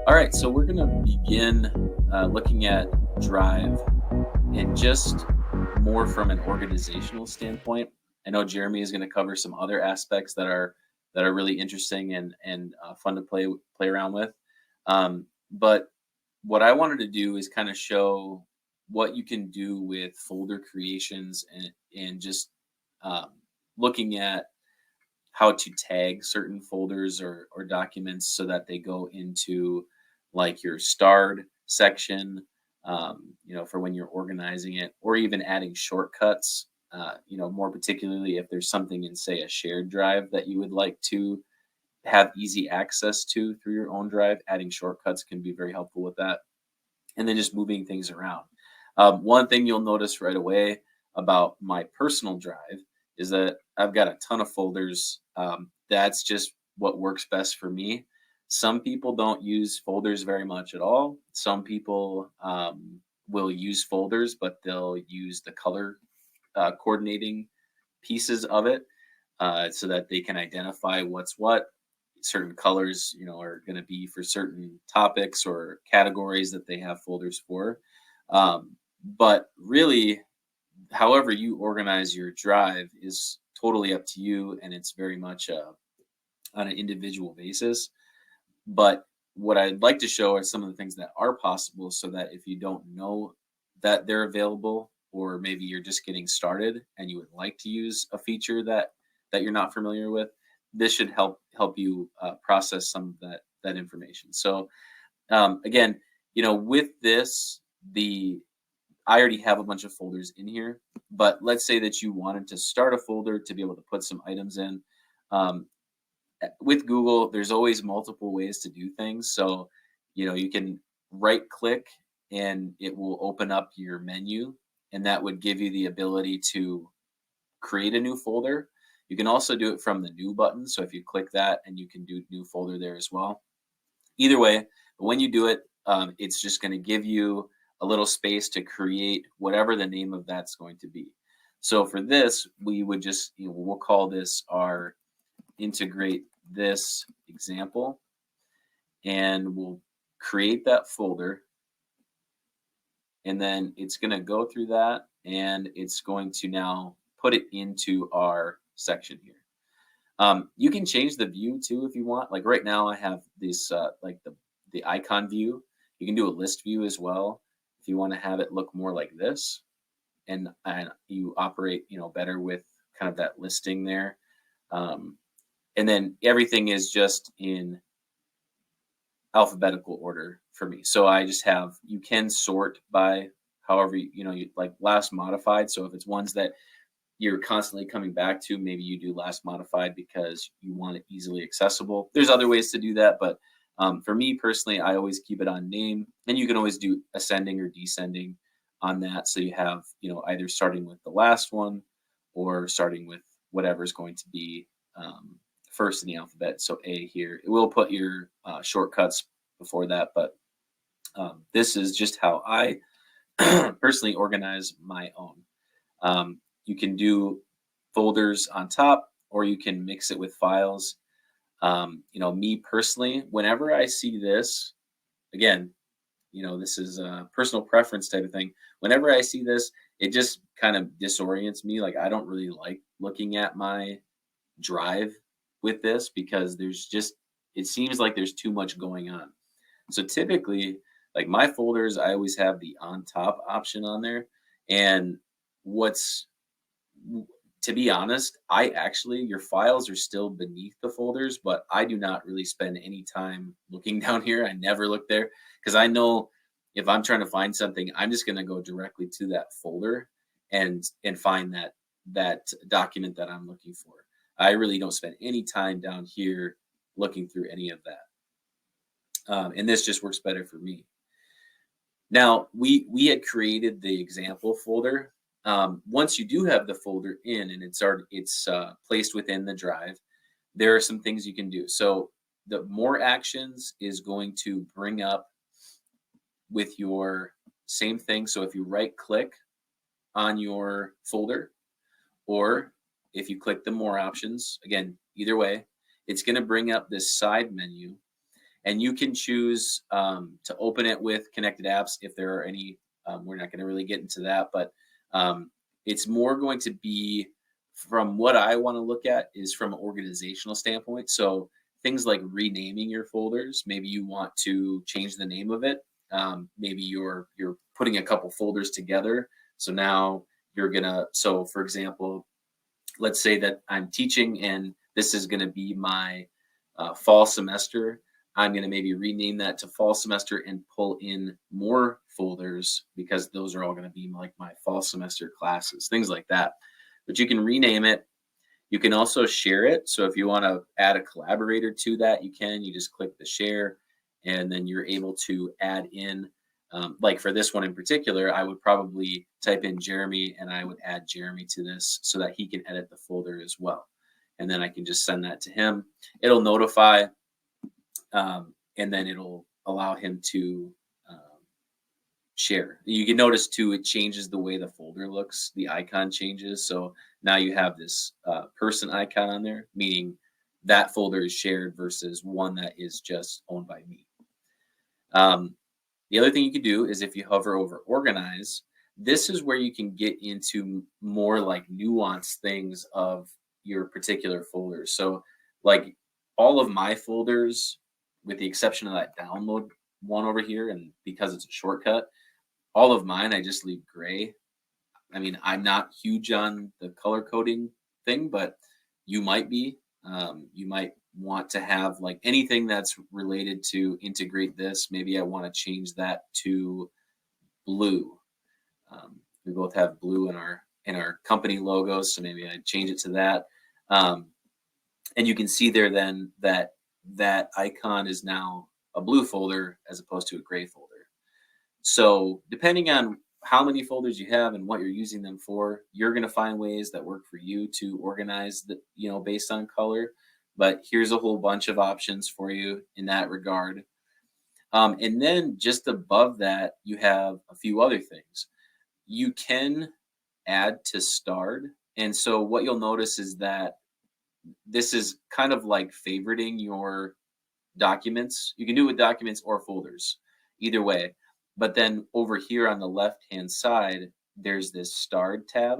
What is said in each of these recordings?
All right, so we're going to begin looking at Drive and just more from an organizational standpoint. I know Jeremy is going to cover some other aspects that are really interesting and fun to play around with. But what I wanted to do is kind of show what you can do with folder creations and just um, looking at how to tag certain folders or documents so that they go into like your starred section, for when you're organizing it, or even adding shortcuts. More particularly if there's something in, say, a shared drive that you would like to have easy access to through your own drive, adding shortcuts can be very helpful with that. And then just moving things around. One thing you'll notice right away about my personal drive is that I've got a ton of folders. That's just what works best for me. Some people don't use folders very much at all. Some people will use folders, but they'll use the color coordinating pieces of it so that they can identify what's what. Certain colors, are going to be for certain topics or categories that they have folders for. But really, however you organize your drive is totally up to you, and it's very much on an individual basis. But what I'd like to show are some of the things that are possible so that if you don't know that they're available, or maybe you're just getting started and you would like to use a feature that you're not familiar with, this should help you process some of that information. So again, with this, I already have a bunch of folders in here, but let's say that you wanted to start a folder to be able to put some items in. With Google, there's always multiple ways to do things. So, you can right click and it will open up your menu, and that would give you the ability to create a new folder. You can also do it from the new button. So if you click that, and you can do new folder there as well. Either way, when you do it, it's just going to give you a little space to create whatever the name of that's going to be. So for this, we would just, we'll call this our integrate this example, and we'll create that folder. And then it's going to go through that, and it's going to now put it into our section here. You can change the view too if you want. Like right now I have this like the icon view. You can do a list view as well if you want to have it look more like this, and you operate better with kind of that listing there. And then everything is just in alphabetical order for me. So I just have, you can sort by however you like last modified. So if it's ones that you're constantly coming back to, maybe you do last modified because you want it easily accessible. There's other ways to do that, but for me personally, I always keep it on name, and you can always do ascending or descending on that. So you have, either starting with the last one or starting with whatever is going to be first in the alphabet. So A here, it will put your shortcuts before that, but this is just how I personally organize my own. You can do folders on top, or you can mix it with files. Me personally, whenever I see this, again, this is a personal preference type of thing. Whenever I see this, it just kind of disorients me. Like, I don't really like looking at my drive with this because it seems like there's too much going on. So typically, like my folders, I always have the on top option on there. And to be honest, your files are still beneath the folders, but I do not really spend any time looking down here. I never look there because I know if I'm trying to find something, I'm just going to go directly to that folder and find that document that I'm looking for. I really don't spend any time down here looking through any of that. And this just works better for me. Now, we had created the example folder. Once you do have the folder in and it's placed within the drive, there are some things you can do. So the more actions is going to bring up with your same thing. So if you right click on your folder, or if you click the more options, again, either way, it's going to bring up this side menu. And you can choose to open it with connected apps if there are any. We're not going to really get into that, but it's more going to be from what I want to look at is from an organizational standpoint. So things like renaming your folders. Maybe you want to change the name of it. Maybe you're putting a couple folders together. So now you're gonna. So for example, let's say that I'm teaching and this is going to be my fall semester. I'm going to maybe rename that to fall semester and pull in more folders because those are all going to be like my fall semester classes, things like that. But you can rename it. You can also share it. So if you want to add a collaborator to that, you can. You just click the share and then you're able to add in. Like for this one in particular, I would probably type in Jeremy and I would add Jeremy to this so that he can edit the folder as well. And then I can just send that to him. It'll notify, and then it'll allow him to share. You can notice too, it changes the way the folder looks. The icon changes. So now you have this person icon on there, meaning that folder is shared versus one that is just owned by me. The other thing you can do is if you hover over organize, this is where you can get into more like nuanced things of your particular folders. So like all of my folders, with the exception of that download one over here, and because it's a shortcut, all of mine, I just leave gray. I mean, I'm not huge on the color coding thing, but you might be. You might want to have like anything that's related to integrate this. Maybe I want to change that to blue. We both have blue in our company logos, so maybe I change it to that. And you can see there then that icon is now a blue folder as opposed to a gray folder. So depending on how many folders you have and what you're using them for, you're going to find ways that work for you to organize the, based on color. But here's a whole bunch of options for you in that regard. And then just above that, you have a few other things. You can add to starred. And so what you'll notice is that this is kind of like favoriting your documents. You can do it with documents or folders, either way. But then over here on the left-hand side, there's this starred tab.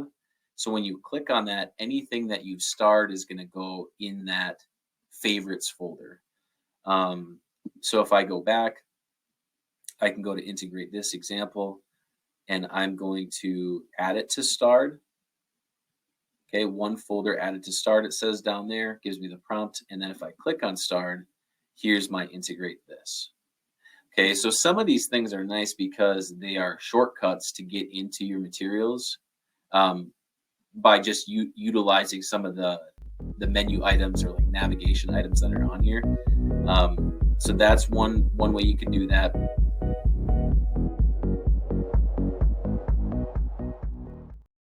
So when you click on that, anything that you've starred is going to go in that favorites folder. So if I go back, I can go to integrate this example, and I'm going to add it to starred. Okay, one folder added to starred, it says down there, gives me the prompt. And then if I click on starred, here's my integrate this. Okay, so some of these things are nice because they are shortcuts to get into your materials by just utilizing some of the menu items or like navigation items that are on here. So that's one way you can do that.